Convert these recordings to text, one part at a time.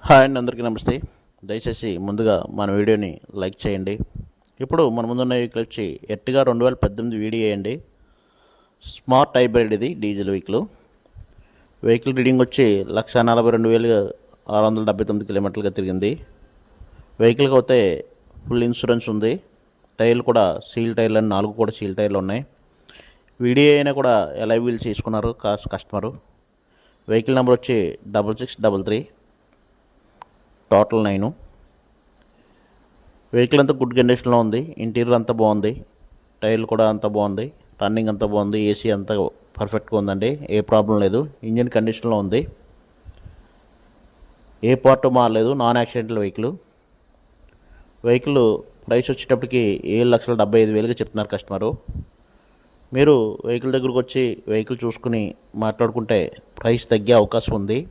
Hi అండి, అందరికీ నమస్తే. దయచేసి ముందుగా మన వీడియోని లైక్ చేయండి. ఇప్పుడు మన ముందున్న వెహికల్ వచ్చి ఎర్టిగా 2018 వీడియో అండి. స్మార్ట్ హైబ్రిడ్, ఇది డీజిల్ వెహికల్. వెహికల్ రీడింగ్ వచ్చి 1,42,679 కిలోమీటర్లుగా తిరిగింది. వెహికల్కి అయితే ఫుల్ ఇన్సూరెన్స్ ఉంది. టైర్లు కూడా సీల్ టైర్లు అని 4 కూడా సీల్ టైర్లు ఉన్నాయి. వీడియో అయినా కూడా ఎలై వీల్స్ తీసుకున్నారు కస్టమరు. వెహికల్ నెంబర్ వచ్చి 6633, టోటల్ 9. వెహికల్ అంతా గుడ్ కండిషన్లో ఉంది. ఇంటీరియర్ అంతా బాగుంది, టైర్లు కూడా అంతా బాగుంది, రన్నింగ్ అంతా బాగుంది, ఏసీ అంతా పర్ఫెక్ట్గా ఉందండి. ఏ ప్రాబ్లం లేదు. ఇంజిన్ కండిషన్లో ఉంది. ఏ పార్ట్ మారలేదు. Non accidental vehicle. Vehicle price వచ్చేటప్పటికి 7,75,000గా చెప్తున్నారు కస్టమరు. మీరు వెహికల్ దగ్గరకు వచ్చి వెహికల్ చూసుకుని మాట్లాడుకుంటే ప్రైస్ తగ్గే అవకాశం ఉంది.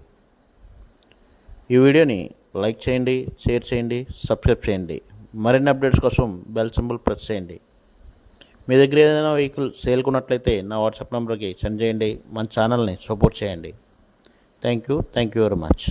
ఈ వీడియోని లైక్ చేయండి, షేర్ చేయండి, సబ్స్క్రైబ్ చేయండి. మరిన్ని అప్డేట్స్ కోసం బెల్ సింబల్ ప్రెస్ చేయండి. మీ దగ్గర ఏదైనా వెహికల్ సేల్కి ఉన్నట్లయితే నా వాట్సాప్ నెంబర్కి సెండ్ చేయండి. మన ఛానల్ని సపోర్ట్ చేయండి. Thank you very much.